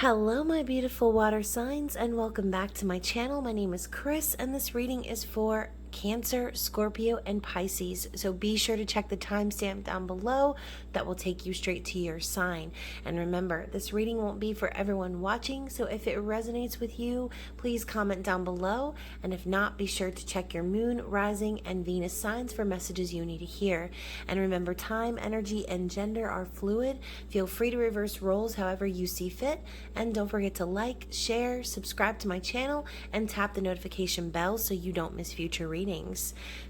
Hello my beautiful water signs, and welcome back to my channel. My name is Chris and this reading is for Cancer, Scorpio, and Pisces. So be sure to check the timestamp down below. That will take you straight to your sign. And remember, this reading won't be for everyone watching, so if it resonates with you, please comment down below. And if not, be sure to check your moon, rising, and Venus signs for messages you need to hear. And remember, time, energy, and gender are fluid. Feel free to reverse roles however you see fit. And don't forget to like, share, subscribe to my channel, and tap the notification bell so you don't miss future readings.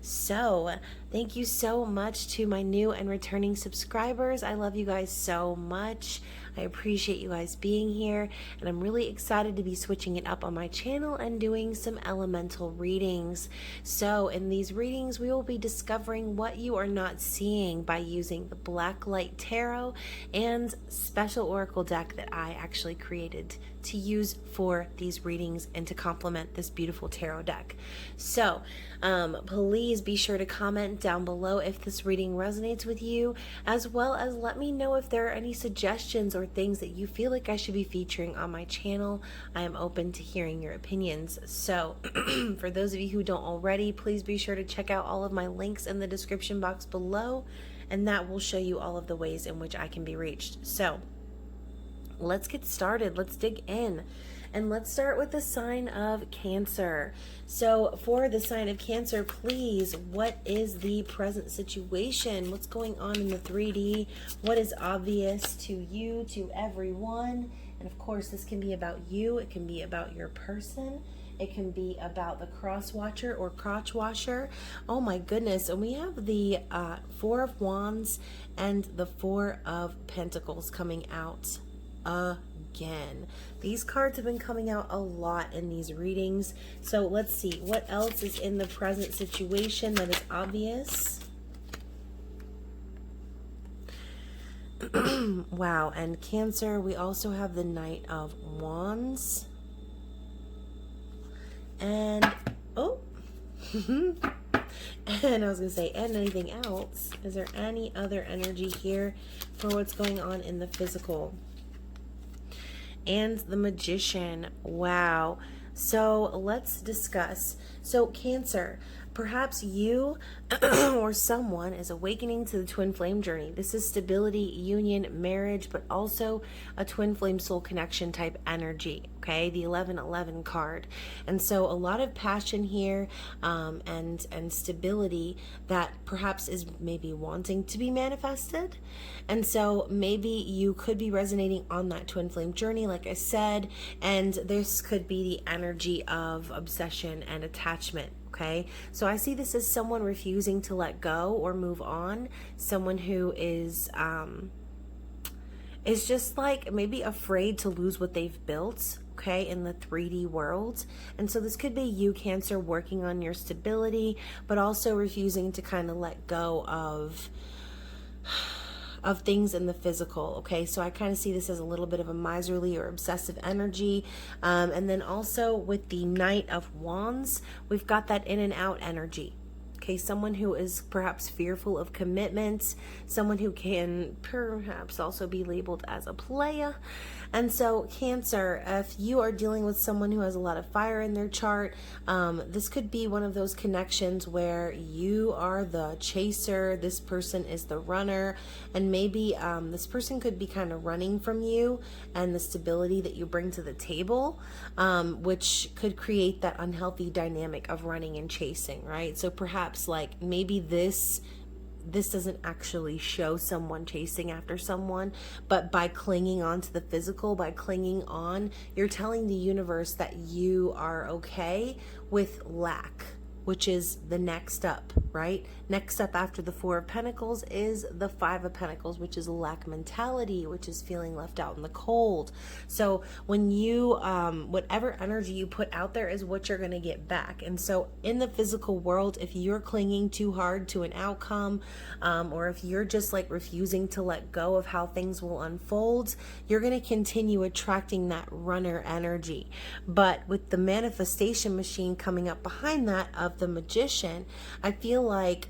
So, thank you so much to my new and returning subscribers. I love you guys so much. I appreciate you guys being here, and I'm really excited to be switching it up on my channel and doing some elemental readings. So in these readings, we will be discovering what you are not seeing by using the Black Light Tarot and special oracle deck that I actually created to use for these readings and to complement this beautiful tarot deck. So please be sure to comment down below if this reading resonates with you, as well as let me know if there are any suggestions or things that you feel like I should be featuring on my channel. I am open to hearing your opinions. So for those of you who don't already, please be sure to check out all of my links in the description box below, and that will show you all of the ways in which I can be reached. So let's get started. Let's dig in. And let's start with the sign of Cancer. So for the sign of Cancer, please, what is the present situation? What's going on in the 3D? What is obvious to you, to everyone? And of course, this can be about you. It can be about your person. It can be about the cross watcher or crotch washer. Oh my goodness. And we have the Four of Wands and the Four of Pentacles coming out again. These cards have been coming out a lot in these readings. So let's see what else is in the present situation that is obvious. Wow. And Cancer, we also have the Knight of Wands. And oh and I was gonna say, and anything else? Is there any other energy here for what's going on in the physical? And the Magician. Wow. So let's discuss. So Cancer, perhaps you or someone is awakening to the twin flame journey. This is stability, union, marriage, but also a twin flame soul connection type energy. Okay, the 1111 card. And so a lot of passion here, and stability that perhaps is maybe wanting to be manifested. And so maybe you could be resonating on that twin flame journey, like I said, and this could be the energy of obsession and attachment. Okay, so I see this as someone refusing to let go or move on, someone who is just like maybe afraid to lose what they've built, okay, in the 3D world. And so this could be you, Cancer, working on your stability, but also refusing to kind of let go of things in the physical. Okay, so I kind of see this as a little bit of a miserly or obsessive energy. And then also with the Knight of Wands, we've got that in and out energy. Okay, someone who is perhaps fearful of commitments, someone who can perhaps also be labeled as a playa. And so Cancer, if you are dealing with someone who has a lot of fire in their chart, this could be one of those connections where you are the chaser, this person is the runner, and maybe this person could be kind of running from you and the stability that you bring to the table, which could create that unhealthy dynamic of running and chasing, right? So perhaps like maybe this doesn't actually show someone chasing after someone, but by clinging on to the physical, by clinging on, you're telling the universe that you are okay with lack, which is the next up, right? Next up after the Four of Pentacles is the Five of Pentacles, which is lack mentality, which is feeling left out in the cold. So when you, whatever energy you put out there is what you're going to get back. And so in the physical world, if you're clinging too hard to an outcome, or if you're just like refusing to let go of how things will unfold, you're going to continue attracting that runner energy. But with the manifestation machine coming up behind that of the Magician, I feel like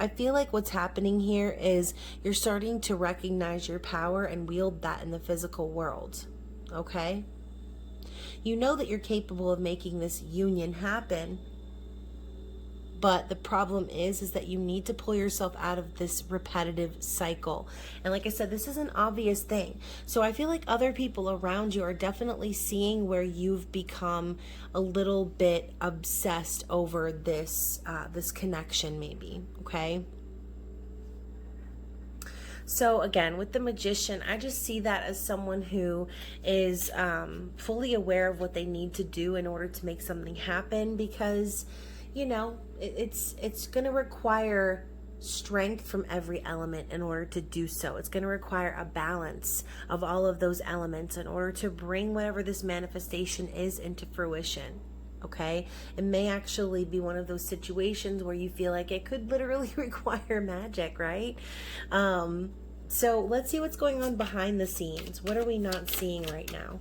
I feel like what's happening here is you're starting to recognize your power and wield that in the physical world. Okay? You know that you're capable of making this union happen. But the problem is that you need to pull yourself out of this repetitive cycle. And like I said, this is an obvious thing. So I feel like other people around you are definitely seeing where you've become a little bit obsessed over this, this connection maybe, okay? So again, with the Magician, I just see that as someone who is fully aware of what they need to do in order to make something happen, because you know, it's going to require strength from every element in order to do so. It's going to require a balance of all of those elements in order to bring whatever this manifestation is into fruition. Okay? It may actually be one of those situations where you feel like it could literally require magic, right? So let's see what's going on behind the scenes. What are we not seeing right now?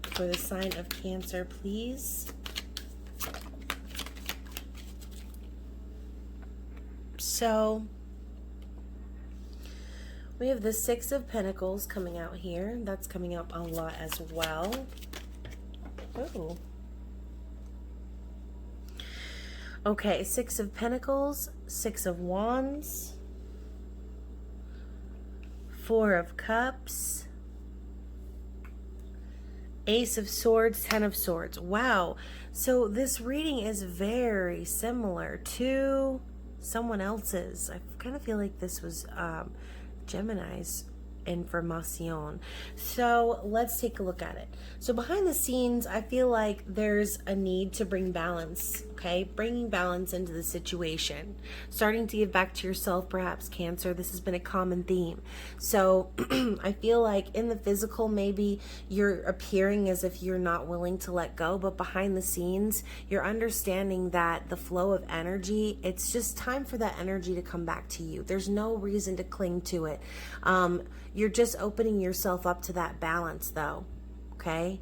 For the sign of Cancer, please. So we have the Six of Pentacles coming out here. That's coming up a lot as well. Oh. Okay, Six of Pentacles, Six of Wands, Four of Cups, Ace of Swords, Ten of Swords. Wow. So this reading is very similar to someone else's. I kind of feel like this was Gemini's information. So let's take a look at it. So behind the scenes, I feel like there's a need to bring balance, okay? Bringing balance into the situation. Starting to give back to yourself, perhaps, Cancer. This has been a common theme. So I feel like in the physical, maybe you're appearing as if you're not willing to let go, but behind the scenes, you're understanding that the flow of energy, it's just time for that energy to come back to you. There's no reason to cling to it. You're just opening yourself up to that balance, though, okay?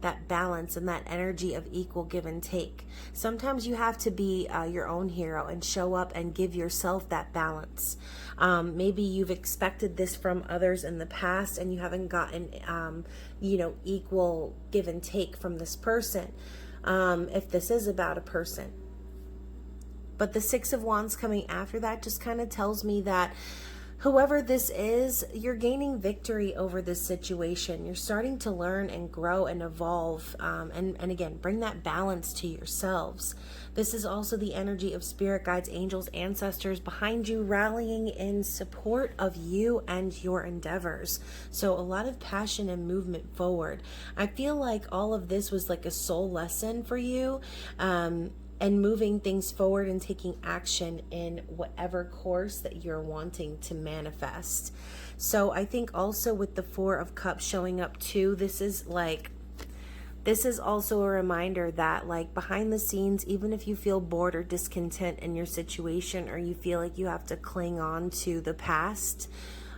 That balance and that energy of equal give and take. Sometimes you have to be your own hero and show up and give yourself that balance. Maybe you've expected this from others in the past and you haven't gotten, you know, equal give and take from this person, if this is about a person. But the Six of Wands coming after that just kind of tells me that whoever this is, you're gaining victory over this situation. You're starting to learn and grow and evolve. And again, bring that balance to yourselves. This is also the energy of spirit guides, angels, ancestors behind you, rallying in support of you and your endeavors. So a lot of passion and movement forward. I feel like all of this was like a soul lesson for you. And moving things forward and taking action in whatever course that you're wanting to manifest. So I think also with the Four of Cups showing up too, this is also a reminder that, like, behind the scenes, even if you feel bored or discontent in your situation, or you feel like you have to cling on to the past,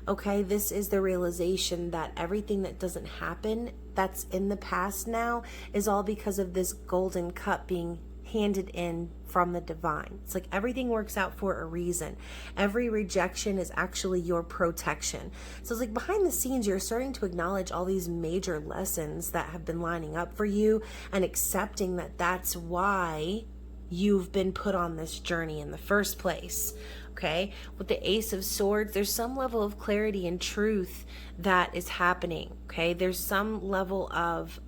okay, this is the realization that everything that doesn't happen that's in the past now is all because of this golden cup being handed in from the divine. It's like everything works out for a reason. Every rejection is actually your protection. So it's like behind the scenes, you're starting to acknowledge all these major lessons that have been lining up for you and accepting that that's why you've been put on this journey in the first place. Okay, with the Ace of Swords, there's some level of clarity and truth that is happening. Okay, there's some level of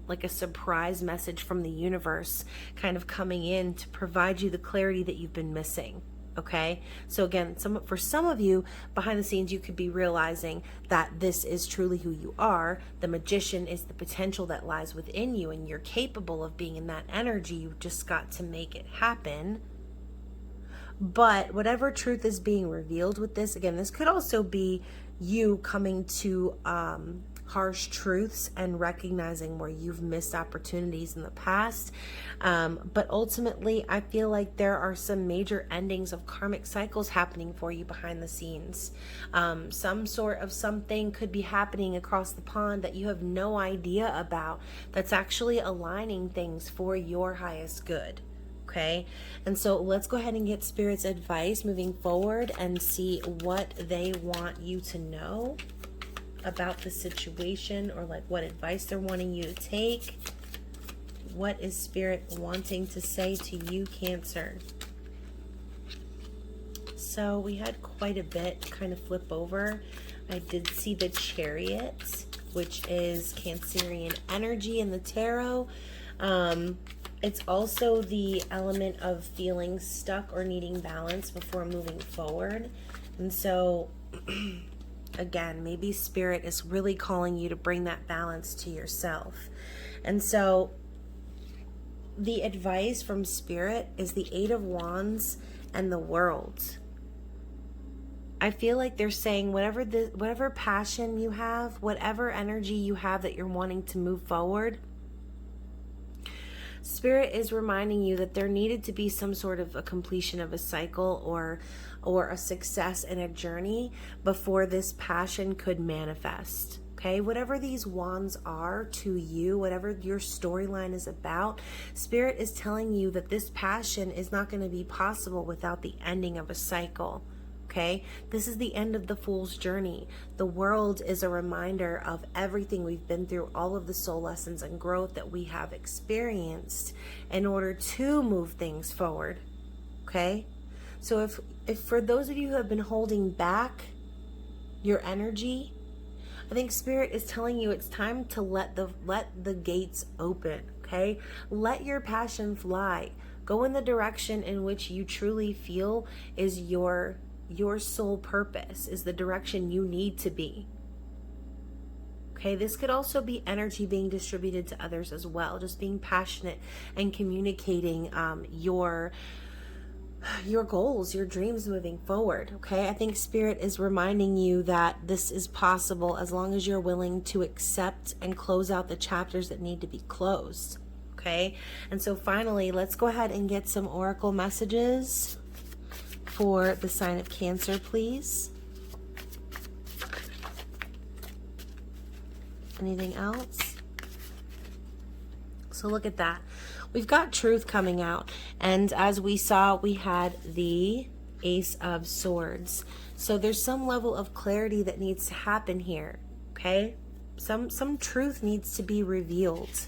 like a surprise message from the universe kind of coming in to provide you the clarity that you've been missing. Okay, so again, for some of you behind the scenes, you could be realizing that this is truly who you are. The Magician is the potential that lies within you, and you're capable of being in that energy. You've just got to make it happen. But whatever truth is being revealed with this, again, this could also be you coming to harsh truths and recognizing where you've missed opportunities in the past. But ultimately, I feel like there are some major endings of karmic cycles happening for you behind the scenes. Some sort of something could be happening across the pond that you have no idea about, that's actually aligning things for your highest good. Okay, and so let's go ahead and get Spirit's advice moving forward and see what they want you to know about the situation, or like what advice they're wanting you to take. What is Spirit wanting to say to you, Cancer? So we had quite a bit kind of flip over. I did see the Chariot, which is Cancerian energy in the tarot. It's also the element of feeling stuck or needing balance before moving forward. And so, again, maybe Spirit is really calling you to bring that balance to yourself. And so, the advice from Spirit is the Eight of Wands and the World. I feel like they're saying whatever passion you have, whatever energy you have that you're wanting to move forward, Spirit is reminding you that there needed to be some sort of a completion of a cycle or a success in a journey before this passion could manifest. Okay, whatever these wands are to you, whatever your storyline is about, Spirit is telling you that this passion is not going to be possible without the ending of a cycle. Okay, this is the end of the Fool's journey. The World is a reminder of everything we've been through, all of the soul lessons and growth that we have experienced in order to move things forward. Okay, so if for those of you who have been holding back your energy, I think Spirit is telling you it's time to let the gates open. Okay, let your passion fly. Go in the direction in which you truly feel is your soul purpose, is the direction you need to be. Okay, this could also be energy being distributed to others as well, just being passionate and communicating your goals, your dreams moving forward. Okay, I think Spirit is reminding you that this is possible as long as you're willing to accept and close out the chapters that need to be closed. Okay, and so finally, let's go ahead and get some oracle messages for the sign of Cancer, please. Anything else? So look at that. We've got truth coming out. And as we saw, we had the Ace of Swords. So there's some level of clarity that needs to happen here. Okay? Some truth needs to be revealed.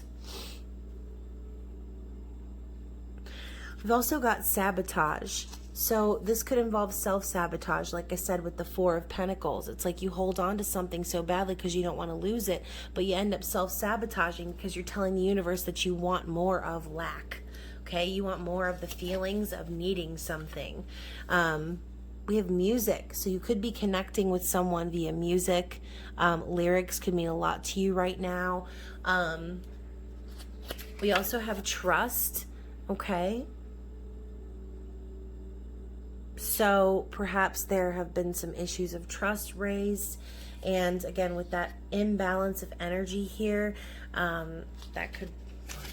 We've also got sabotage. So this could involve self-sabotage, like I said, with the Four of Pentacles. It's like you hold on to something so badly because you don't want to lose it, but you end up self-sabotaging because you're telling the universe that you want more of lack. Okay, you want more of the feelings of needing something. We have music, so you could be connecting with someone via music. Lyrics could mean a lot to you right now. We also have trust, okay? So perhaps there have been some issues of trust raised. And again, with that imbalance of energy here, that could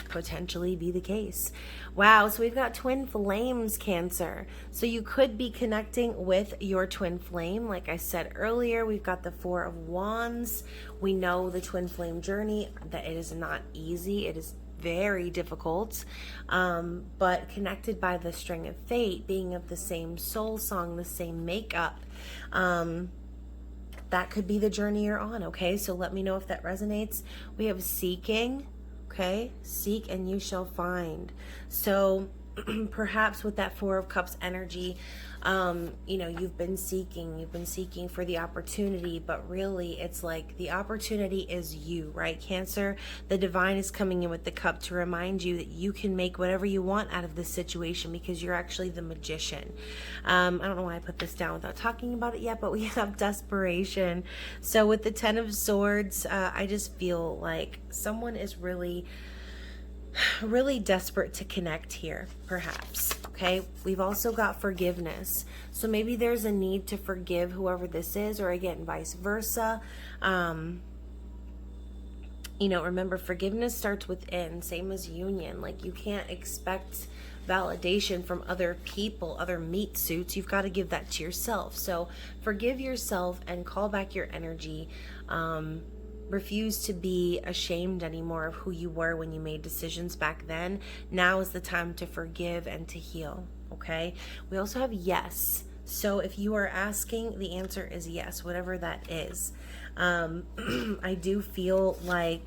potentially be the case. Wow, so we've got twin flames, Cancer. So you could be connecting with your twin flame. Like I said earlier, we've got the Four of Wands. We know the twin flame journey, that it is not easy. It is very difficult, but connected by the string of fate, being of the same soul song, the same makeup, that could be the journey you're on. Okay, so let me know if that resonates. We have seeking. Okay, seek and you shall find. So perhaps with that Four of Cups energy, you know, you've been seeking for the opportunity, but really it's like the opportunity is you, right, Cancer? The divine is coming in with the cup to remind you that you can make whatever you want out of this situation because you're actually the magician. I don't know why I put this down without talking about it yet, but we have desperation. So with the Ten of Swords, I just feel like someone is really desperate to connect here, perhaps. Okay, we've also got forgiveness. So maybe there's a need to forgive whoever this is, or again, vice versa. You know, remember, forgiveness starts within, same as union. Like, you can't expect validation from other people, other meat suits. You've got to give that to yourself. So forgive yourself and call back your energy. refuse to be ashamed anymore of who you were when you made decisions back then. Now is the time to forgive and to heal, okay? We also have yes. So if you are asking, the answer is yes, whatever that is. I do feel like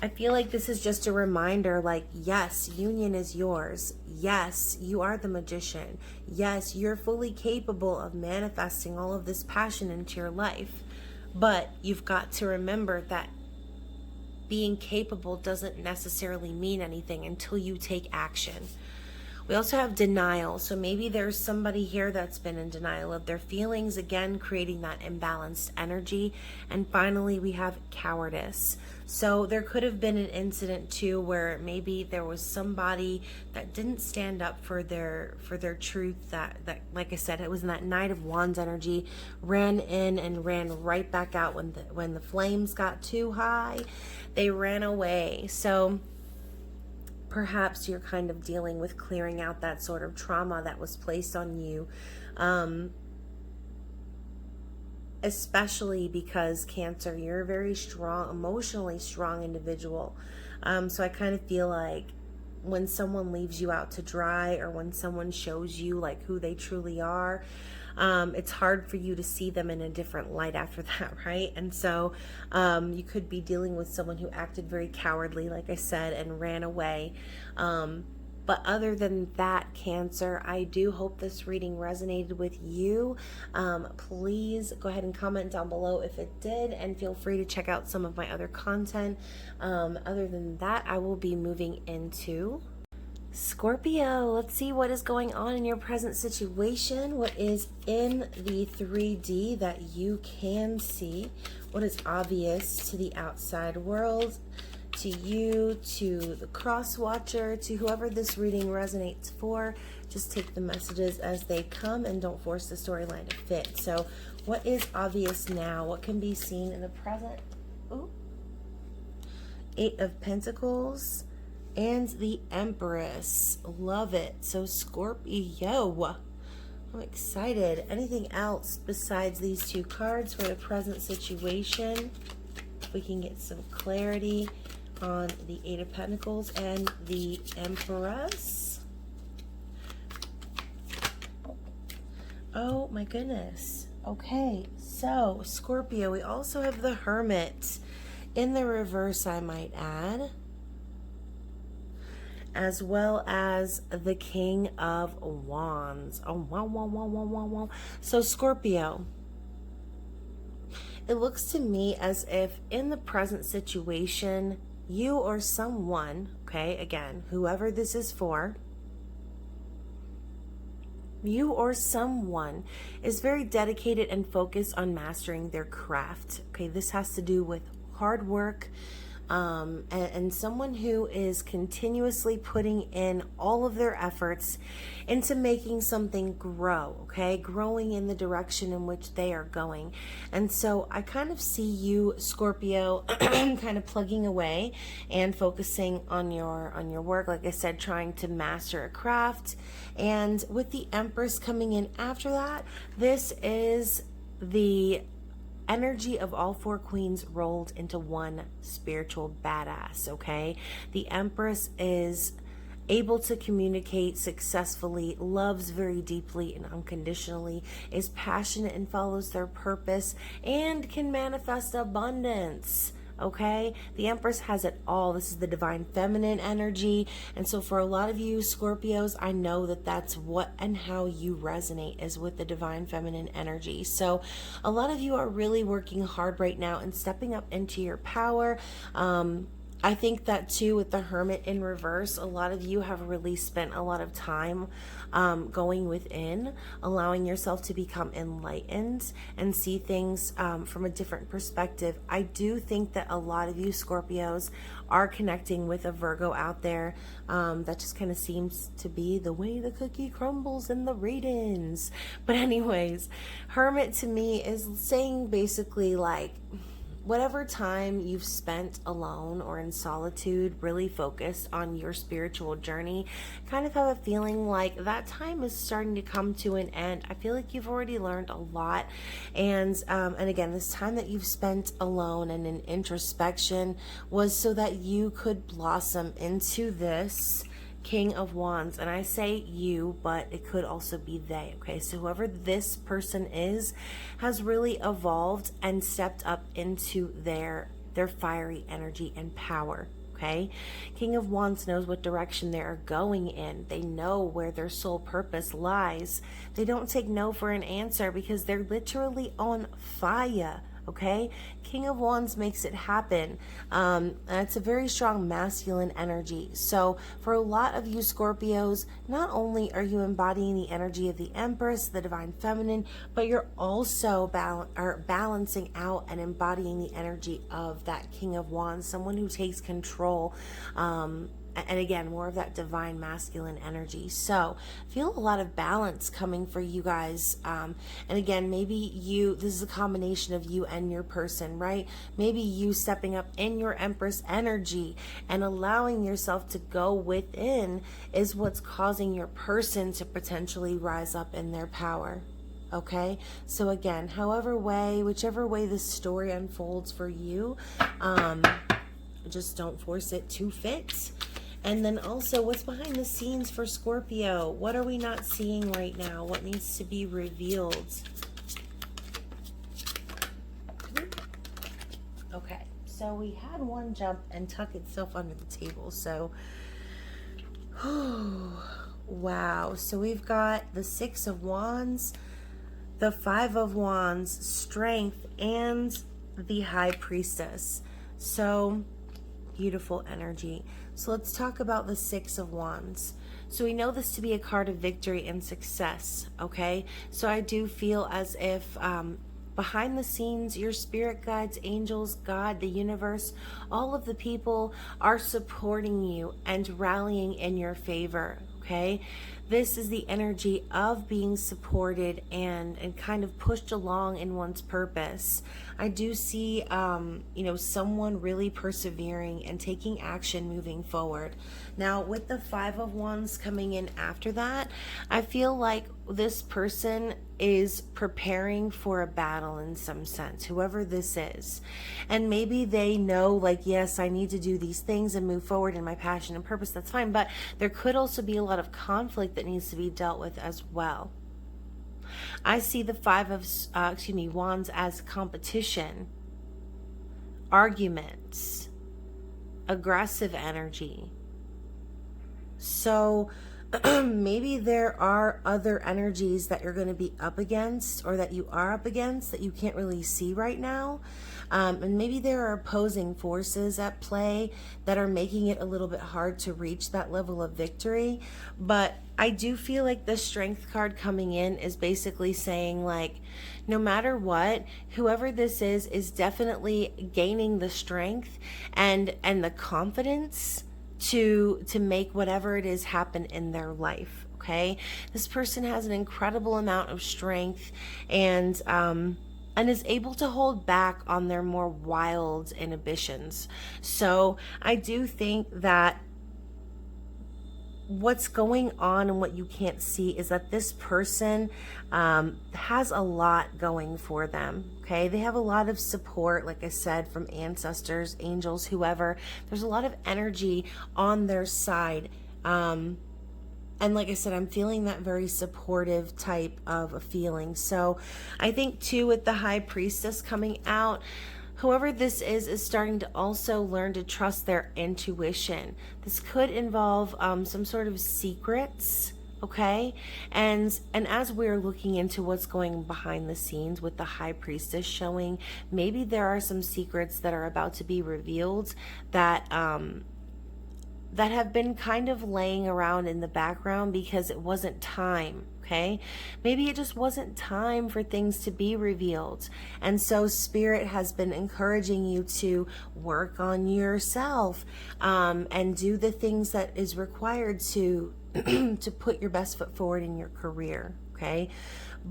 this is just a reminder, like, yes, union is yours. Yes, you are the magician. Yes, you're fully capable of manifesting all of this passion into your life. But you've got to remember that being capable doesn't necessarily mean anything until you take action. We also have denial. So maybe there's somebody here that's been in denial of their feelings, again, creating that imbalanced energy. And finally, we have cowardice. So there could have been an incident too where maybe there was somebody that didn't stand up for their truth, that like I said, it was in that Knight of Wands energy, ran in and ran right back out when the flames got too high. They ran away. So perhaps you're kind of dealing with clearing out that sort of trauma that was placed on you, especially because Cancer, you're a very strong, emotionally strong individual. So I kind of feel like when someone leaves you out to dry, or when someone shows you like who they truly are, it's hard for you to see them in a different light after that, right? And so you could be dealing with someone who acted very cowardly, like I said, and ran away. But other than that, Cancer, I do hope this reading resonated with you. Please go ahead and comment down below if it did, and feel free to check out some of my other content. Other than that, I will be moving into Scorpio. Let's see what is going on in your present situation. What is in the 3D that you can see? What is obvious to the outside world, to you, to the cross watcher, to whoever this reading resonates for? Just take the messages as they come and don't force the storyline to fit. So what is obvious now? What can be seen in the present? Ooh. 8 of Pentacles and the Empress. Love it. So Scorpio, I'm excited. Anything else besides these 2 cards for the present situation? If we can get some clarity on the 8 of Pentacles and the Empress. Oh my goodness. Okay, so Scorpio, we also have the Hermit in the reverse, I might add, as well as the King of Wands. Oh, wow, wow, wow, wow, wow, wow. So Scorpio, it looks to me as if in the present situation, you or someone, okay, again, whoever this is for, you or someone is very dedicated and focused on mastering their craft. Okay, this has to do with hard work, and someone who is continuously putting in all of their efforts into making something grow, okay, growing in the direction in which they are going. And so I kind of see you, Scorpio, kind of plugging away and focusing on your work, like I said, trying to master a craft. And with the Empress coming in after that, this is the energy of all 4 queens rolled into one spiritual badass, okay? The Empress is able to communicate successfully, loves very deeply and unconditionally, is passionate and follows their purpose, and can manifest abundance. Okay, the Empress has it all. This is the divine feminine energy. And so for a lot of you Scorpios, I know that that's what and how you resonate, is with the divine feminine energy. So a lot of you are really working hard right now and stepping up into your power. I think that too, with the Hermit in reverse, a lot of you have really spent a lot of time going within, allowing yourself to become enlightened and see things from a different perspective. I do think that a lot of you Scorpios are connecting with a Virgo out there. That just kind of seems to be the way the cookie crumbles in the readings. But anyways, Hermit to me is saying basically like, whatever time you've spent alone or in solitude, really focused on your spiritual journey, kind of have a feeling like that time is starting to come to an end. I feel like you've already learned a lot. And again, this time that you've spent alone and in introspection was so that you could blossom into this King of Wands. And I say you, but it could also be they, okay? So whoever this person is has really evolved and stepped up into their fiery energy and power, okay? King of Wands knows what direction they are going in. They know where their soul purpose lies. They don't take no for an answer because they're literally on fire. Okay, King of Wands makes it happen. And it's a very strong masculine energy. So for a lot of you Scorpios, not only are you embodying the energy of the Empress, the Divine Feminine, but you're also balancing out and embodying the energy of that King of Wands, someone who takes control. And again, more of that divine masculine energy. So feel a lot of balance coming for you guys. And again, maybe this is a combination of you and your person, right? Maybe you stepping up in your Empress energy and allowing yourself to go within is what's causing your person to potentially rise up in their power. Okay, so again, whichever way this story unfolds for you, just don't force it to fit. And then also, what's behind the scenes for Scorpio? What are we not seeing right now? What needs to be revealed? Okay, so we had one jump and tuck itself under the table. So, wow. So we've got the Six of Wands, the Five of Wands, Strength, and the High Priestess. So beautiful energy. So let's talk about the Six of Wands. So we know this to be a card of victory and success, okay? So I do feel as if behind the scenes, your spirit guides, angels, God, the universe, all of the people are supporting you and rallying in your favor, okay? This is the energy of being supported and kind of pushed along in one's purpose. I do see, someone really persevering and taking action moving forward. Now, with the Five of Wands coming in after that, I feel like this person is preparing for a battle in some sense, whoever this is. And maybe they know, like, yes, I need to do these things and move forward in my passion and purpose. That's fine. But there could also be a lot of conflict that needs to be dealt with as well. I see the Five of Wands as competition, arguments, aggressive energy. So maybe there are other energies that you're going to be up against, or that you are up against, that you can't really see right now. And maybe there are opposing forces at play that are making it a little bit hard to reach that level of victory. But I do feel like the Strength card coming in is basically saying, like, no matter what, whoever this is definitely gaining the strength and the confidence to make whatever it is happen in their life. Okay, this person has an incredible amount of strength and is able to hold back on their more wild inhibitions. So I do think that what's going on and what you can't see is that this person has a lot going for them. Okay, they have a lot of support, like I said, from ancestors, angels, whoever. There's a lot of energy on their side. And like I said, I'm feeling that very supportive type of a feeling. So I think too, with the High Priestess coming out, whoever this is starting to also learn to trust their intuition. This could involve some sort of secrets, okay? And as we're looking into what's going behind the scenes with the High Priestess showing, maybe there are some secrets that are about to be revealed that have been kind of laying around in the background because it wasn't time. Okay, maybe it just wasn't time for things to be revealed. And so Spirit has been encouraging you to work on yourself and do the things that is required to to put your best foot forward in your career. Okay,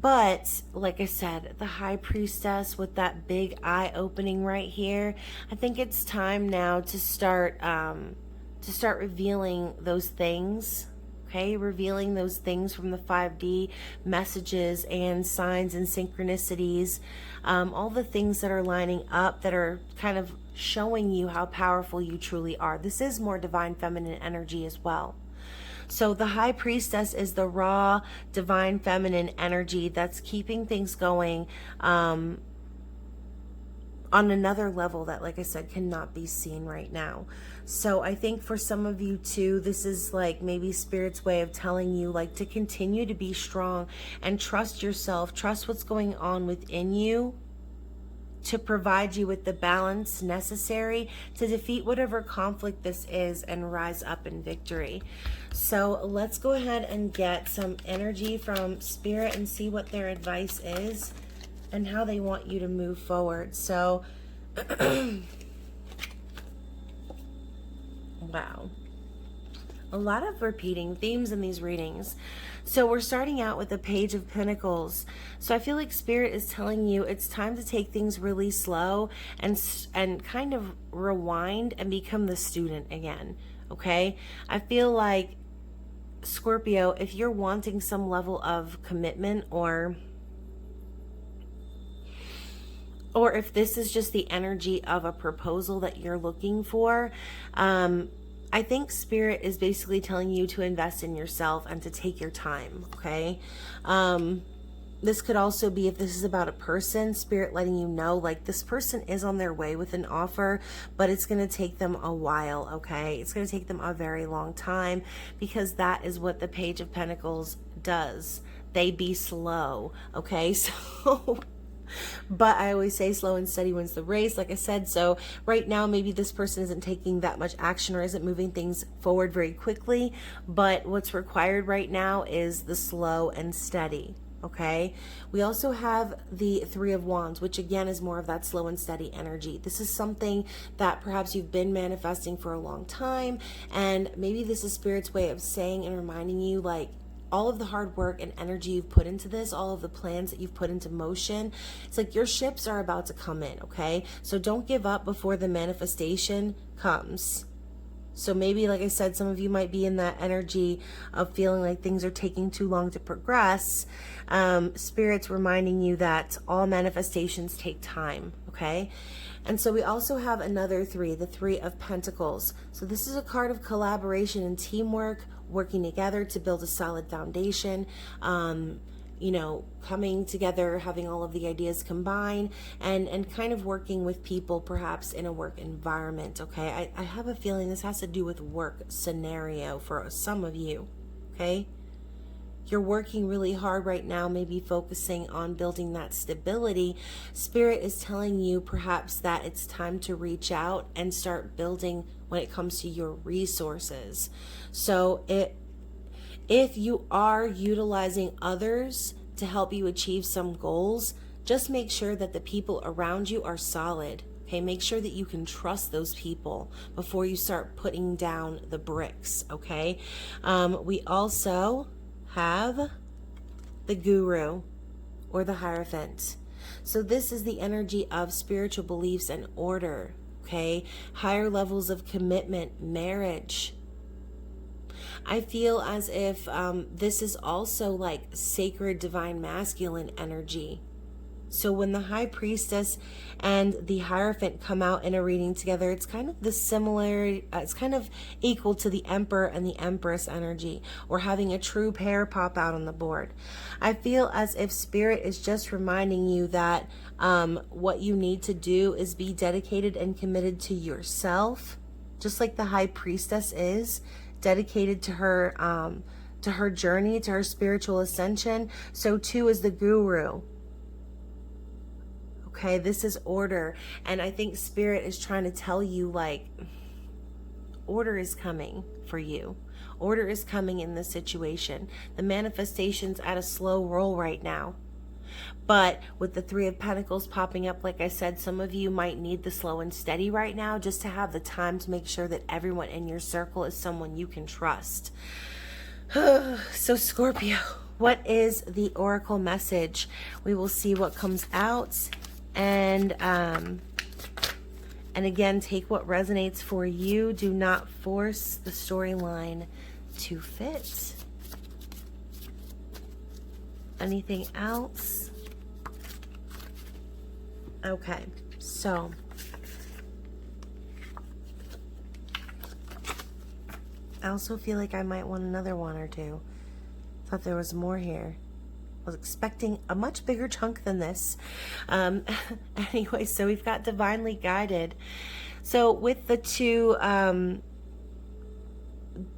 But like I said, the High Priestess with that big eye opening right here, I think it's time now to start revealing those things. Okay, revealing those things from the 5D messages and signs and synchronicities, all the things that are lining up that are kind of showing you how powerful you truly are. This is more divine feminine energy as well. So the High Priestess is the raw divine feminine energy that's keeping things going on another level that, like I said, cannot be seen right now. So I think for some of you too, this is like maybe Spirit's way of telling you like to continue to be strong and trust yourself, trust what's going on within you to provide you with the balance necessary to defeat whatever conflict this is and rise up in victory. So let's go ahead and get some energy from Spirit and see what their advice is and how they want you to move forward. So, wow. A lot of repeating themes in these readings. So we're starting out with the Page of Pentacles. So I feel like Spirit is telling you it's time to take things really slow and kind of rewind and become the student again. Okay? I feel like, Scorpio, if you're wanting some level of commitment or if this is just the energy of a proposal that you're looking for, I think Spirit is basically telling you to invest in yourself and to take your time, okay? This could also be, if this is about a person, Spirit letting you know, like, this person is on their way with an offer, but it's going to take them a while, okay? It's going to take them a very long time, because that is what the Page of Pentacles does. They be slow, okay? So... but I always say slow and steady wins the race, like I said. So right now, maybe this person isn't taking that much action or isn't moving things forward very quickly. But what's required right now is the slow and steady. Okay. We also have the Three of Wands, which again is more of that slow and steady energy. This is something that perhaps you've been manifesting for a long time. And maybe this is Spirit's way of saying and reminding you, like, all of the hard work and energy you've put into this, all of the plans that you've put into motion, it's like your ships are about to come in, okay? So don't give up before the manifestation comes. So maybe, like I said, some of you might be in that energy of feeling like things are taking too long to progress. Spirit's reminding you that all manifestations take time, okay? And so we also have another three, the Three of Pentacles. So this is a card of collaboration and teamwork, working together to build a solid foundation, you know, coming together, having all of the ideas combine, and kind of working with people perhaps in a work environment, okay? I have a feeling this has to do with work scenario for some of you, okay? You're working really hard right now, maybe focusing on building that stability. Spirit is telling you perhaps that it's time to reach out and start building when it comes to your resources. So if you are utilizing others to help you achieve some goals, just make sure that the people around you are solid. Okay, make sure that you can trust those people before you start putting down the bricks, okay? We also have the Guru or the Hierophant. So this is the energy of spiritual beliefs and order, okay? Higher levels of commitment, marriage. I feel as if this is also like sacred divine masculine energy. So when the High Priestess and the Hierophant come out in a reading together, it's kind of the similar, it's kind of equal to the Emperor and the Empress energy, or having a true pair pop out on the board. I feel as if Spirit is just reminding you that what you need to do is be dedicated and committed to yourself, just like the High Priestess is dedicated to her journey, to her spiritual ascension. So too is the Guru. Okay, this is order. And I think Spirit is trying to tell you, like, order is coming for you. Order is coming in this situation. The manifestation's at a slow roll right now. But with the Three of Pentacles popping up, like I said, some of you might need the slow and steady right now just to have the time to make sure that everyone in your circle is someone you can trust. So Scorpio, What is the oracle message? We will see what comes out, and again, take what resonates for you. Do not force the storyline to fit. Anything else? Okay, so I also feel like I might want another one or two. Thought there was more here. I was expecting a much bigger chunk than this. Anyway, so we've got divinely guided. So with the two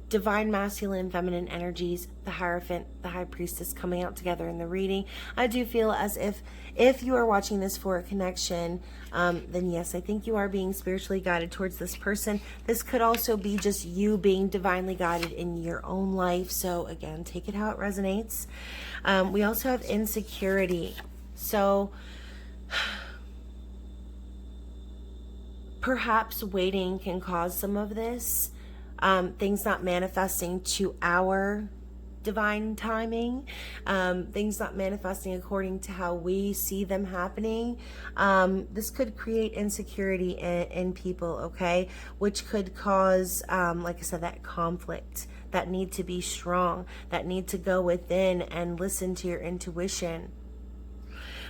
divine masculine and feminine energies, the Hierophant, the High Priestess coming out together in the reading, I do feel as if you are watching this for a connection, then yes, I think you are being spiritually guided towards this person. This could also be just you being divinely guided in your own life. So again, take it how it resonates. We also have insecurity. So perhaps waiting can cause some of this. Things not manifesting to our divine timing, things not manifesting according to how we see them happening. This could create insecurity in people, okay? Which could cause, like I said, that conflict, that need to be strong, that need to go within and listen to your intuition.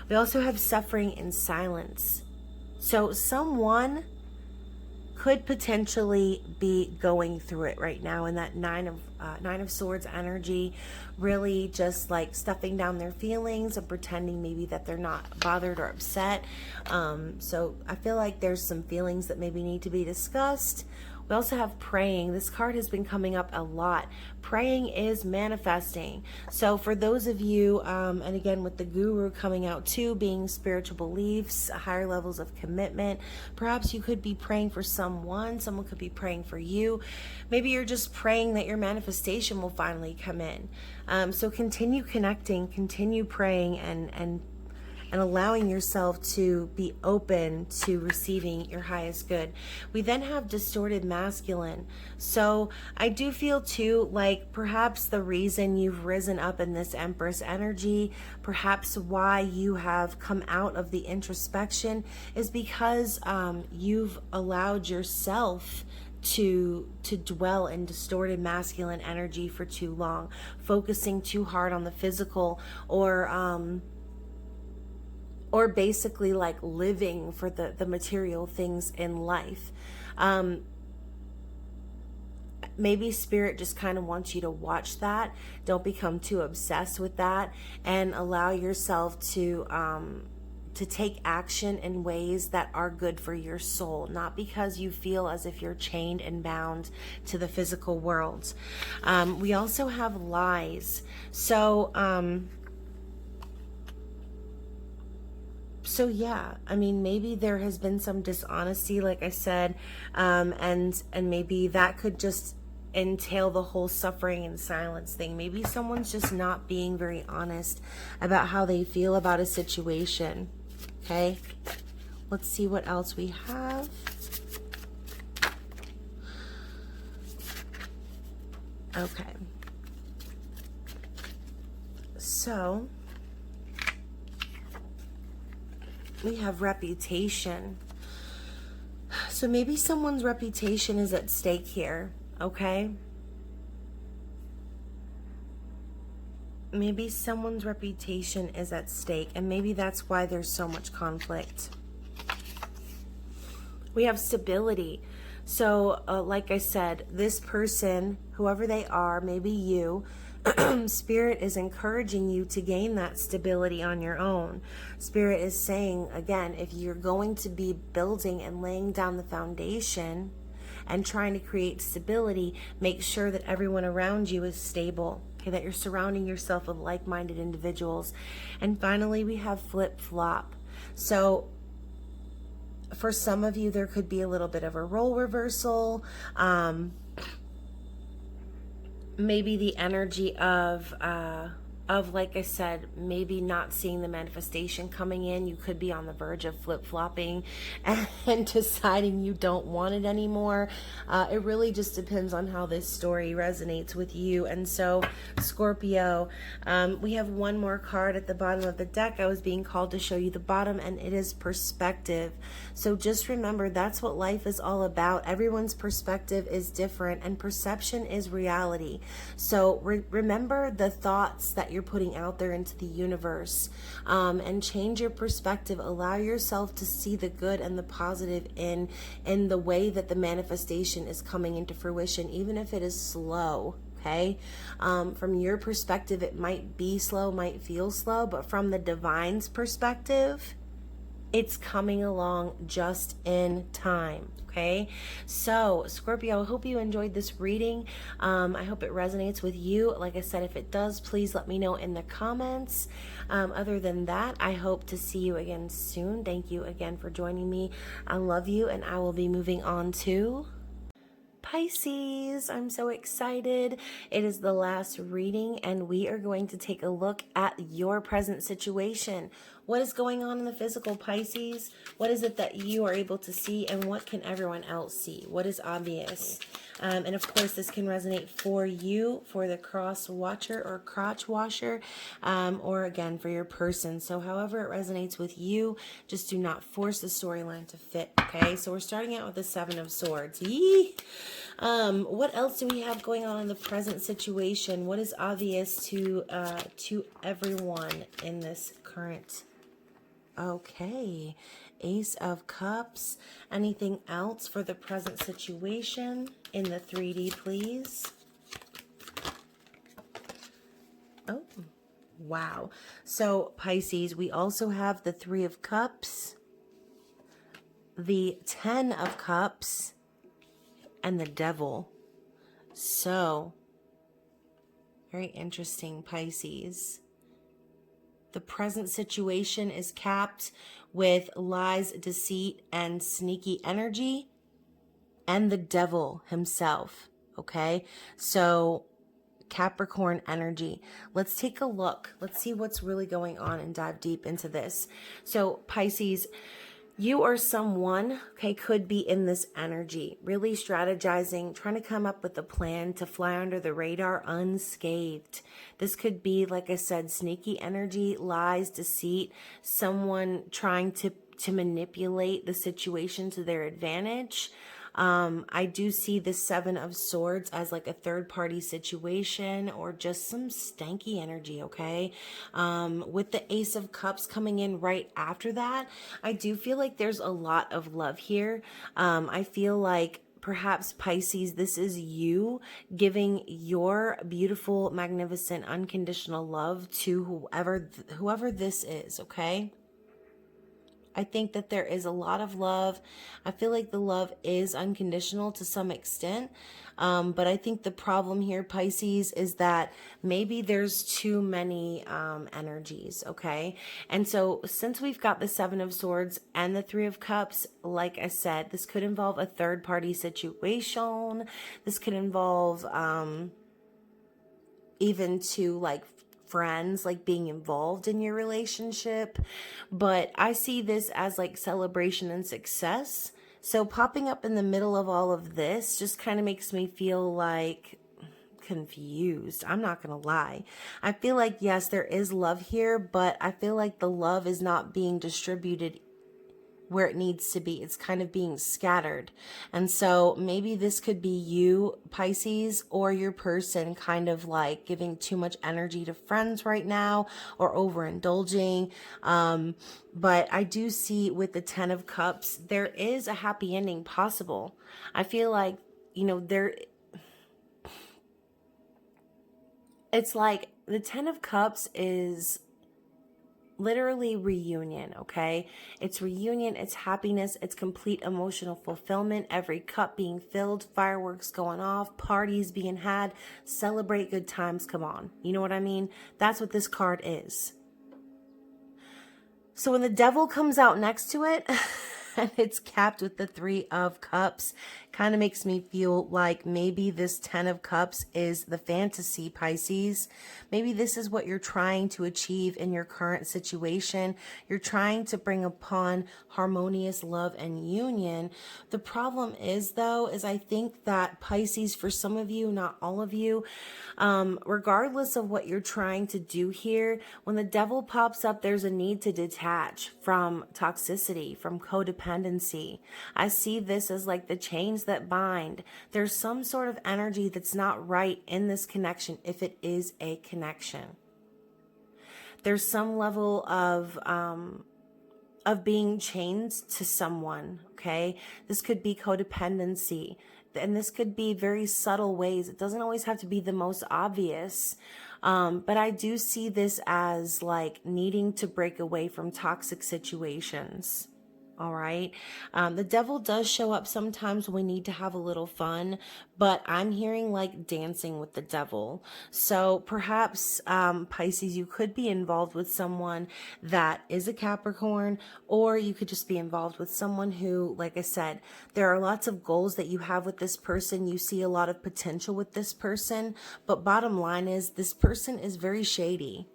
We also have suffering in silence. So someone could potentially be going through it right now in that Nine of Swords energy, really just like stuffing down their feelings and pretending maybe that they're not bothered or upset. So I feel like there's some feelings that maybe need to be discussed. We also have praying. This card has been coming up a lot. Praying is manifesting. So for those of you, and again with the Guru coming out too, being spiritual beliefs, higher levels of commitment, perhaps you could be praying for someone could be praying for you. Maybe you're just praying that your manifestation will finally come in. So continue connecting, continue praying, and allowing yourself to be open to receiving your highest good. We then have distorted masculine. So I do feel too like perhaps the reason you've risen up in this Empress energy, perhaps why you have come out of the introspection, is because you've allowed yourself to dwell in distorted masculine energy for too long, focusing too hard on the physical, or basically like living for the material things in life. Maybe spirit just kind of wants you to watch that. Don't become too obsessed with that, and allow yourself to take action in ways that are good for your soul, not because you feel as if you're chained and bound to the physical world. We also have lies. So yeah, I mean, maybe there has been some dishonesty, like I said, and maybe that could just entail the whole suffering and silence thing. Maybe someone's just not being very honest about how they feel about a situation. Okay, let's see what else we have. Okay, so we have reputation. So maybe someone's reputation is at stake here, okay? Maybe someone's reputation is at stake, and maybe that's why there's so much conflict. We have stability. So, like I said, this person, whoever they are, maybe you, Spirit is encouraging you to gain that stability on your own. Spirit is saying, again, if you're going to be building and laying down the foundation and trying to create stability, make sure that everyone around you is stable, okay, that you're surrounding yourself with like-minded individuals. And finally, we have flip-flop. So for some of you, there could be a little bit of a role reversal. Maybe the energy of of, like I said, maybe not seeing the manifestation coming in. You could be on the verge of flip-flopping and deciding you don't want it anymore. It really just depends on how this story resonates with you. And so, Scorpio, we have one more card at the bottom of the deck. I was being called to show you the bottom, and it is perspective. So just remember, that's what life is all about. Everyone's perspective is different, and perception is reality. So remember the thoughts that you're putting out there into the universe, and change your perspective. Allow yourself to see the good and the positive in the way that the manifestation is coming into fruition, even if it is slow. Okay, from your perspective, it might be slow, might feel slow, but from the divine's perspective, it's coming along just in time. Okay, so Scorpio, I hope you enjoyed this reading. I hope it resonates with you. Like I said, if it does, please let me know in the comments. Other than that, I hope to see you again soon. Thank you again for joining me. I love you, and I will be moving on to Pisces. I'm so excited. It is the last reading, and we are going to take a look at your present situation. What is going on in the physical, Pisces? What is it that you are able to see, and what can everyone else see? What is obvious? And of course, this can resonate for you, for the cross watcher or crotch washer, or again, for your person. So however it resonates with you, just do not force the storyline to fit, okay? So we're starting out with the Seven of Swords. Yee! What else do we have going on in the present situation? What is obvious to everyone in this current? Okay, Ace of Cups. Anything else for the present situation in the 3D, please? Oh, wow. So, Pisces, we also have the Three of Cups, the 10 of Cups, and the Devil. So, very interesting, Pisces. The present situation is capped with lies, deceit, and sneaky energy, and the devil himself, okay? So, Capricorn energy. Let's take a look. Let's see what's really going on and dive deep into this. So, Pisces, you or someone, okay, could be in this energy, really strategizing, trying to come up with a plan to fly under the radar unscathed. This could be, like I said, sneaky energy, lies, deceit, someone trying to manipulate the situation to their advantage. I do see the Seven of Swords as like a third party situation or just some stanky energy, okay? With the Ace of Cups coming in right after that, I do feel like there's a lot of love here. I feel like perhaps, Pisces, this is you giving your beautiful, magnificent, unconditional love to whoever this is, okay? I think that there is a lot of love. I feel like the love is unconditional to some extent. But I think the problem here, Pisces, is that maybe there's too many energies, okay? And so since we've got the Seven of Swords and the Three of Cups, like I said, this could involve a third party situation. This could involve even to like friends, like being involved in your relationship. But I see this as like celebration and success. So popping up in the middle of all of this just kind of makes me feel like confused. I'm not gonna lie. I feel like, yes, there is love here, but I feel like the love is not being distributed where it needs to be. It's kind of being scattered. And so maybe this could be you, Pisces, or your person kind of like giving too much energy to friends right now or overindulging. But I do see with the 10 of Cups, there is a happy ending possible. I feel like, you know, it's like the 10 of Cups is literally reunion, okay? It's reunion, it's happiness, it's complete emotional fulfillment, every cup being filled, fireworks going off, parties being had, celebrate good times, come on. You know what I mean? That's what this card is. So when the devil comes out next to it, and it's capped with the Three of Cups. Kind of makes me feel like maybe this Ten of Cups is the fantasy, Pisces. Maybe this is what you're trying to achieve in your current situation. You're trying to bring upon harmonious love and union. The problem is, though, is I think that Pisces, for some of you, not all of you, regardless of what you're trying to do here, when the devil pops up, there's a need to detach from toxicity, from codependency. I see this as like the chains that bind. There's some sort of energy that's not right in this connection, if it is a connection. There's some level of being chained to someone, okay? This could be codependency, and this could be very subtle ways. It doesn't always have to be the most obvious, but I do see this as like needing to break away from toxic situations. All right. The devil does show up sometimes when we need to have a little fun, but I'm hearing like dancing with the devil. So perhaps, Pisces, you could be involved with someone that is a Capricorn, or you could just be involved with someone who, like I said, there are lots of goals that you have with this person. You see a lot of potential with this person, but bottom line is this person is very shady.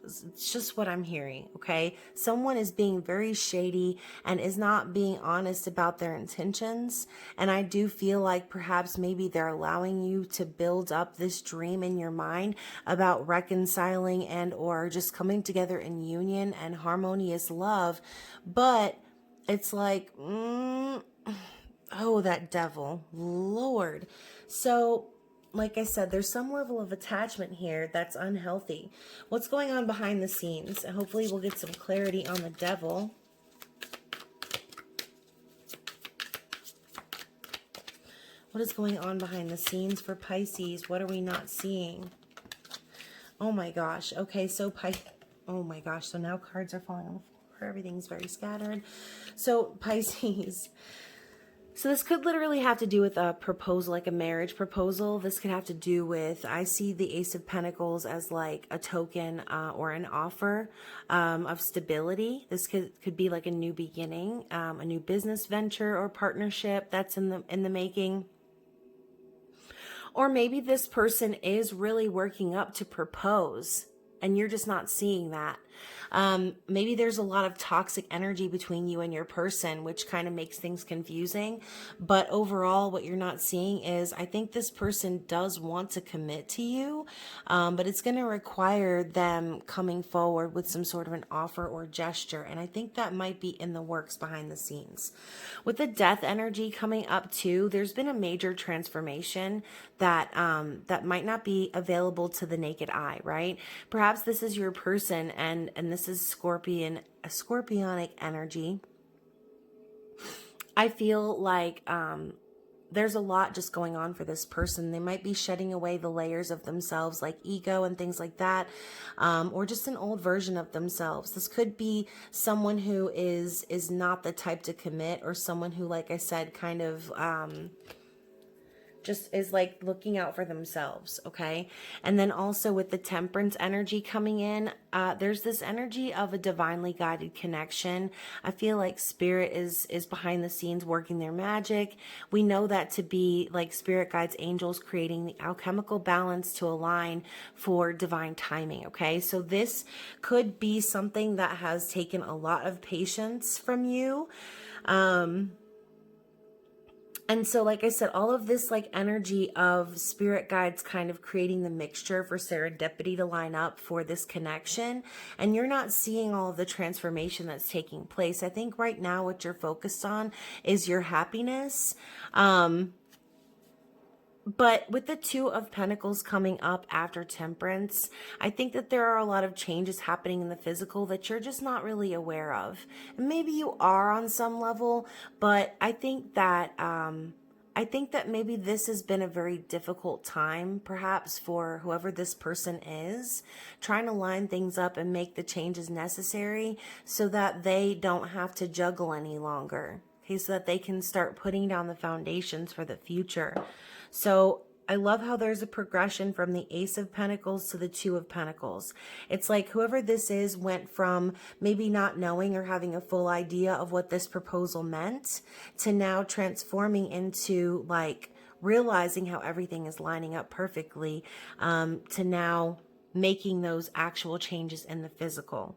It's just what I'm hearing, okay? Someone is being very shady and is not being honest about their intentions. And I do feel like perhaps maybe they're allowing you to build up this dream in your mind about reconciling and or just coming together in union and harmonious love. But it's like, oh, that devil, Lord. So like I said, there's some level of attachment here that's unhealthy. What's going on behind the scenes? And hopefully we'll get some clarity on the devil. What is going on behind the scenes for Pisces? What are we not seeing? Oh my gosh. Okay, so oh my gosh. So now cards are falling on the floor. Everything's very scattered. So Pisces. So this could literally have to do with a proposal, like a marriage proposal. This could have to do with, I see the Ace of Pentacles as like a token or an offer of stability. This could be like a new beginning, a new business venture or partnership that's in the making. Or maybe this person is really working up to propose and you're just not seeing that. Maybe there's a lot of toxic energy between you and your person, which kind of makes things confusing. But overall, what you're not seeing is, I think this person does want to commit to you, but it's going to require them coming forward with some sort of an offer or gesture. And I think that might be in the works behind the scenes. With the death energy coming up too, there's been a major transformation that that might not be available to the naked eye, right? Perhaps this is your person, and this is a scorpionic energy. I feel like there's a lot just going on for this person. They might be shedding away the layers of themselves, like ego and things like that, or just an old version of themselves. This could be someone who is not the type to commit, or someone who, like I said, kind of just is like looking out for themselves, okay? And then also with the Temperance energy coming in, there's this energy of a divinely guided connection. I feel like spirit is behind the scenes working their magic. We know that to be like spirit guides, angels creating the alchemical balance to align for divine timing, okay? So this could be something that has taken a lot of patience from you. And so, like I said, all of this like energy of spirit guides kind of creating the mixture for serendipity to line up for this connection. And you're not seeing all of the transformation that's taking place. I think right now what you're focused on is your happiness. But with the Two of Pentacles coming up after Temperance, I think that there are a lot of changes happening in the physical that you're just not really aware of. And maybe you are on some level, but I think that maybe this has been a very difficult time, perhaps for whoever this person is, trying to line things up and make the changes necessary so that they don't have to juggle any longer. Okay, so that they can start putting down the foundations for the future. So I love how there's a progression from the Ace of Pentacles to the Two of Pentacles. It's like whoever this is went from maybe not knowing or having a full idea of what this proposal meant to now transforming into like realizing how everything is lining up perfectly, to now making those actual changes in the physical.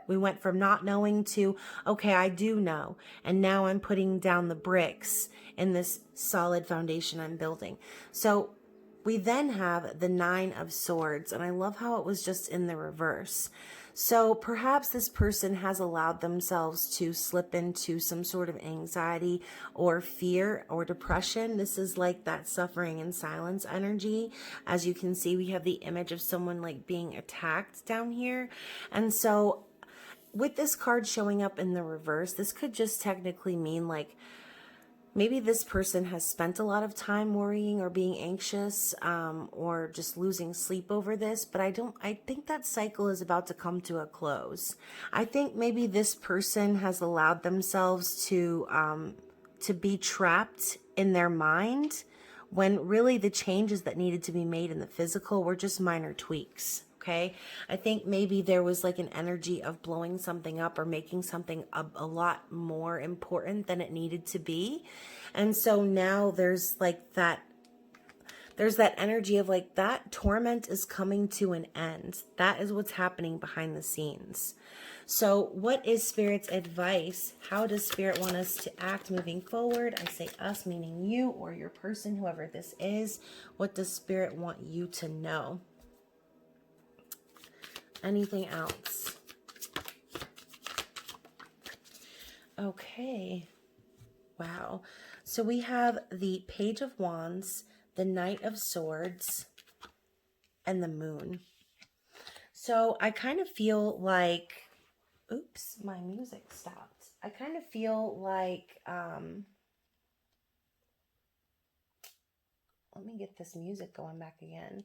We went from not knowing to, okay, I do know. And now I'm putting down the bricks in this solid foundation I'm building. So we then have the Nine of Swords. And I love how it was just in the reverse. So perhaps this person has allowed themselves to slip into some sort of anxiety or fear or depression. This is like that suffering in silence energy. As you can see, we have the image of someone like being attacked down here. And so with this card showing up in the reverse, this could just technically mean like maybe this person has spent a lot of time worrying or being anxious, or just losing sleep over this. But I think that cycle is about to come to a close. I think maybe this person has allowed themselves to be trapped in their mind when really the changes that needed to be made in the physical were just minor tweaks. Okay, I think maybe there was like an energy of blowing something up or making something a lot more important than it needed to be. And so now there's that energy of like that torment is coming to an end. That is what's happening behind the scenes. So what is Spirit's advice? How does Spirit want us to act moving forward? I say us, meaning you or your person, whoever this is. What does Spirit want you to know? Anything else? Okay. Wow. So we have the Page of Wands, the Knight of Swords, and the Moon. So I kind of feel like, oops, my music stopped. I kind of feel like, let me get this music going back again.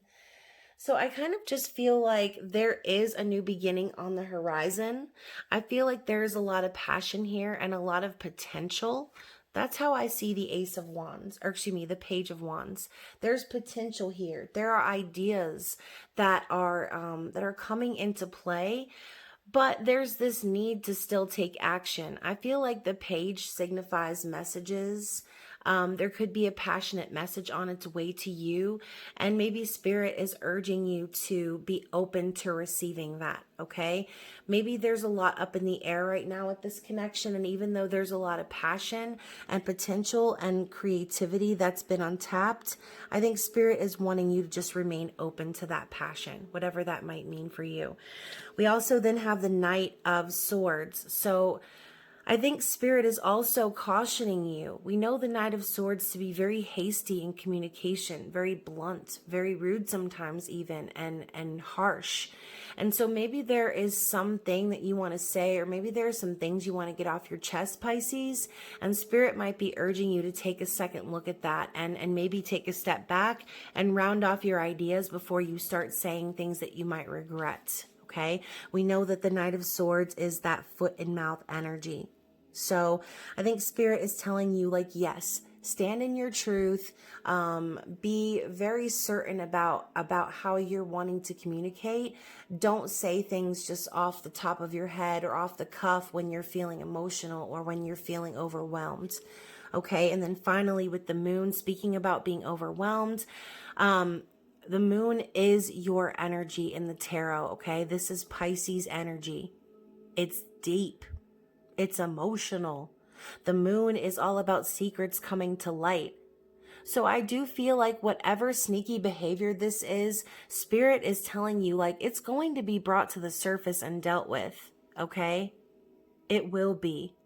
So I kind of just feel like there is a new beginning on the horizon. I feel like there's a lot of passion here and a lot of potential. That's how I see the Ace of Wands, or excuse me, the Page of Wands. There's potential here. There are ideas that are coming into play, but there's this need to still take action. I feel like the page signifies messages. There could be a passionate message on its way to you, and maybe Spirit is urging you to be open to receiving that, okay? Maybe there's a lot up in the air right now with this connection, and even though there's a lot of passion and potential and creativity that's been untapped, I think Spirit is wanting you to just remain open to that passion, whatever that might mean for you. We also then have the Knight of Swords. So I think Spirit is also cautioning you. We know the Knight of Swords to be very hasty in communication, very blunt, very rude sometimes even, and harsh. And so maybe there is something that you want to say, or maybe there are some things you want to get off your chest, Pisces, and Spirit might be urging you to take a second look at that and maybe take a step back and round off your ideas before you start saying things that you might regret. Okay, we know that the Knight of Swords is that foot and mouth energy. So I think Spirit is telling you, like, yes, stand in your truth. Be very certain about how you're wanting to communicate. Don't say things just off the top of your head or off the cuff when you're feeling emotional or when you're feeling overwhelmed. Okay, and then finally with the Moon, speaking about being overwhelmed, the Moon is your energy in the tarot, okay? This is Pisces energy. It's deep. It's emotional. The Moon is all about secrets coming to light. So I do feel like whatever sneaky behavior this is, Spirit is telling you, like, it's going to be brought to the surface and dealt with, okay? It will be.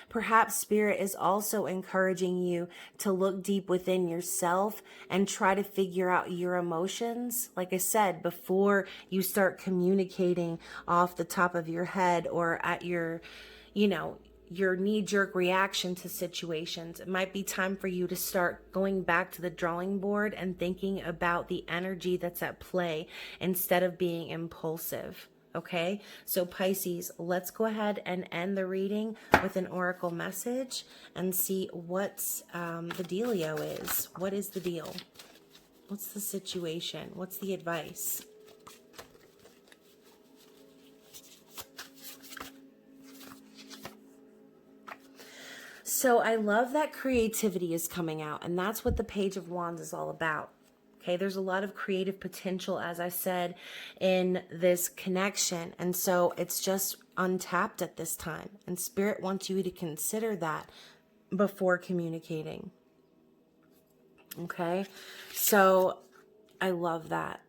Perhaps Spirit is also encouraging you to look deep within yourself and try to figure out your emotions. Like I said, before you start communicating off the top of your head or at your knee-jerk reaction to situations. It might be time for you to start going back to the drawing board and thinking about the energy that's at play instead of being impulsive. Okay, so Pisces, let's go ahead and end the reading with an oracle message and see what the dealio is. What is the deal? What's the situation? What's the advice? So I love that creativity is coming out, and that's what the Page of Wands is all about. Okay, there's a lot of creative potential, as I said, in this connection. And so it's just untapped at this time. And Spirit wants you to consider that before communicating. Okay, so I love that.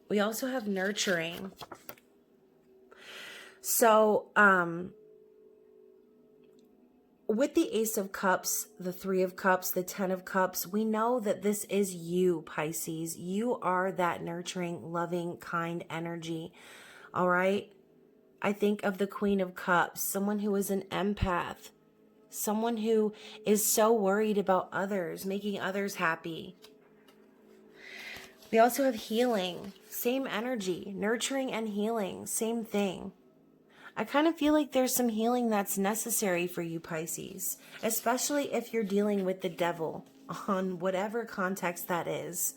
We also have nurturing. So, with the Ace of Cups, the Three of Cups, the Ten of Cups, we know that this is you, Pisces. You are that nurturing, loving, kind energy. All right? I think of the Queen of Cups, someone who is an empath, someone who is so worried about others, making others happy. We also have healing, same energy, nurturing and healing, same thing. I kind of feel like there's some healing that's necessary for you, Pisces, especially if you're dealing with the devil on whatever context that is.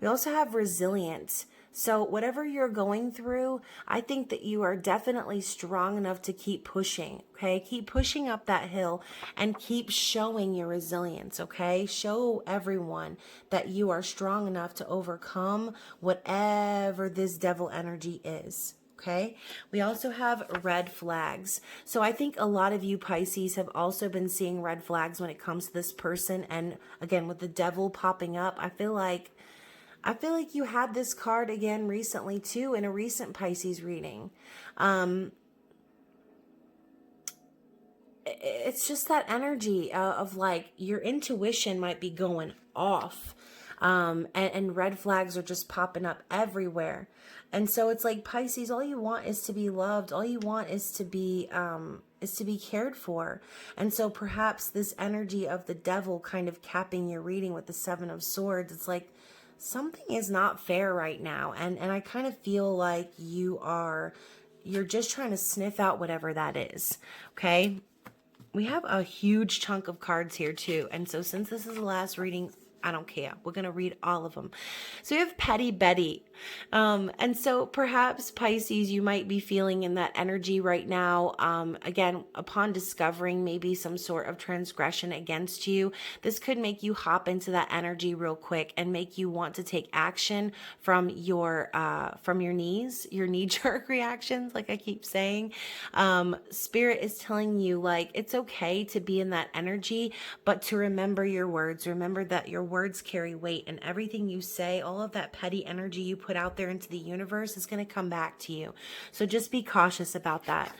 We also have resilience. So whatever you're going through, I think that you are definitely strong enough to keep pushing, okay? Keep pushing up that hill and keep showing your resilience, okay? Show everyone that you are strong enough to overcome whatever this devil energy is. Okay, we also have red flags. So I think a lot of you Pisces have also been seeing red flags when it comes to this person. And again, with the devil popping up, I feel like you had this card again recently too in a recent Pisces reading. It's just that energy of like your intuition might be going off. And red flags are just popping up everywhere. And so it's like Pisces, all you want is to be loved. All you want is to be cared for. And so perhaps this energy of the devil kind of capping your reading with the Seven of Swords, it's like something is not fair right now. And I kind of feel like you're just trying to sniff out whatever that is. Okay. We have a huge chunk of cards here too. And so since this is the last reading, I don't care. We're going to read all of them. So we have Petty Betty. And so perhaps Pisces, you might be feeling in that energy right now. Again, upon discovering maybe some sort of transgression against you, this could make you hop into that energy real quick and make you want to take action from your knees, your knee-jerk reactions, like I keep saying. Spirit is telling you like it's okay to be in that energy, but to remember your words. Remember that your words carry weight, and everything you say, all of that petty energy you put out there into the universe is going to come back to you. So just be cautious about that.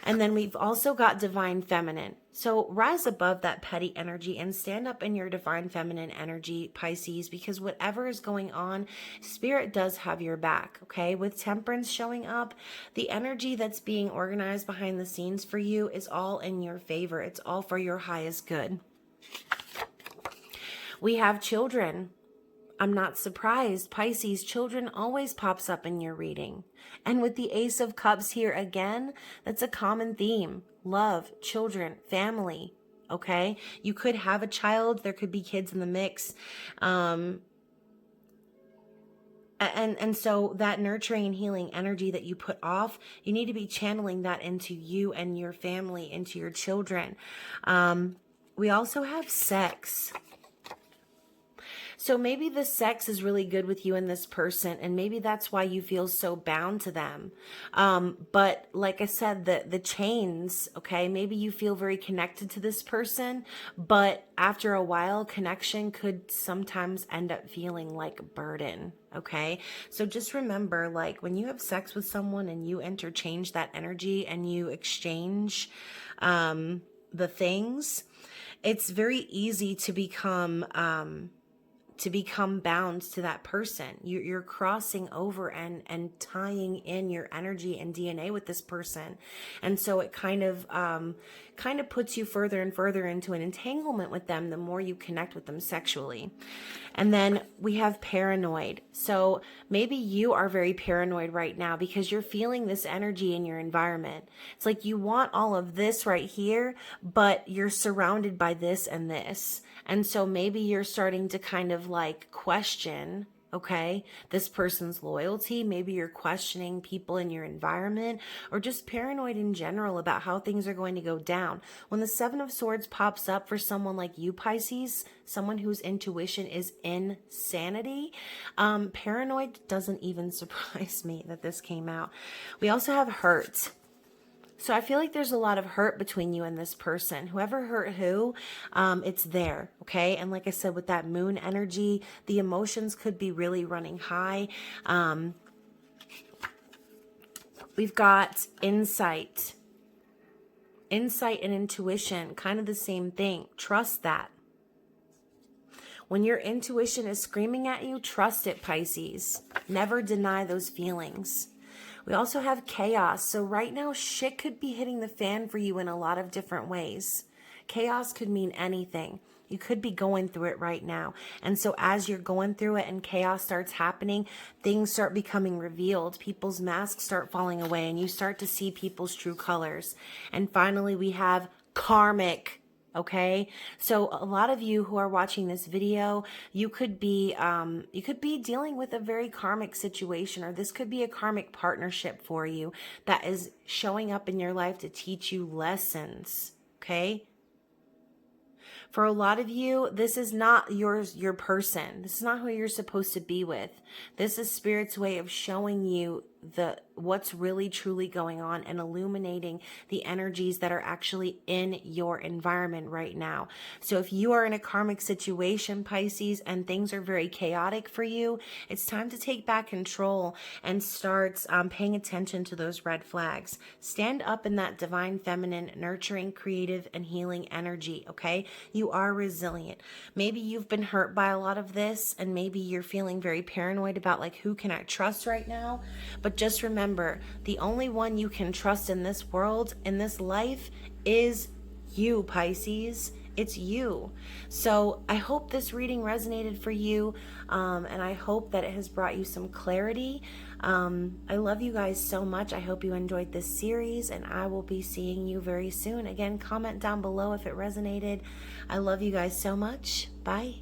And then we've also got Divine Feminine. So rise above that petty energy and stand up in your Divine Feminine energy, Pisces, because whatever is going on, Spirit does have your back, okay? With Temperance showing up, the energy that's being organized behind the scenes for you is all in your favor. It's all for your highest good. We have children. I'm not surprised. Pisces, children always pops up in your reading. And with the Ace of Cups here again, that's a common theme. Love, children, family, okay? You could have a child. There could be kids in the mix. And so that nurturing and healing energy that you put off, you need to be channeling that into you and your family, into your children. We also have sex. So maybe the sex is really good with you and this person, and maybe that's why you feel so bound to them. But like I said, the chains, okay, maybe you feel very connected to this person, but after a while, connection could sometimes end up feeling like a burden, okay? So just remember, like when you have sex with someone and you interchange that energy and you exchange the things, it's very easy to become bound to that person. You're crossing over and tying in your energy and DNA with this person. And so it kind of kind of puts you further and further into an entanglement with them the more you connect with them sexually. And then we have paranoid. So maybe you are very paranoid right now because you're feeling this energy in your environment. It's like you want all of this right here, but you're surrounded by this and this. And so maybe you're starting to kind of like question, okay, this person's loyalty. Maybe you're questioning people in your environment, or just paranoid in general about how things are going to go down. When the Seven of Swords pops up for someone like you, Pisces, someone whose intuition is insanity, paranoid doesn't even surprise me that this came out. We also have hurt. So I feel like there's a lot of hurt between you and this person. Whoever hurt who, it's there, okay? And like I said, with that moon energy, the emotions could be really running high. We've got insight. Insight and intuition, kind of the same thing. Trust that. When your intuition is screaming at you, trust it, Pisces. Never deny those feelings. We also have chaos. So right now, shit could be hitting the fan for you in a lot of different ways. Chaos could mean anything. You could be going through it right now. And so as you're going through it and chaos starts happening, things start becoming revealed. People's masks start falling away and you start to see people's true colors. And finally, we have karmic. Okay, so a lot of you who are watching this video, you could be dealing with a very karmic situation, or this could be a karmic partnership for you that is showing up in your life to teach you lessons. Okay. For a lot of you, this is not your person. This is not who you're supposed to be with. This is Spirit's way of showing you what's really truly going on and illuminating the energies that are actually in your environment right now. So if you are in a karmic situation, Pisces, and things are very chaotic for you, it's time to take back control and start paying attention to those red flags. Stand up in that divine feminine, nurturing, creative, and healing energy, okay? You are resilient. Maybe you've been hurt by a lot of this, and maybe you're feeling very paranoid about like, who can I trust right now? But just remember, the only one you can trust in this world, in this life, is you, Pisces. It's you. So I hope this reading resonated for you, and I hope that it has brought you some clarity. I love you guys so much. I hope you enjoyed this series, and I will be seeing you very soon. Again, comment down below if it resonated. I love you guys so much. Bye.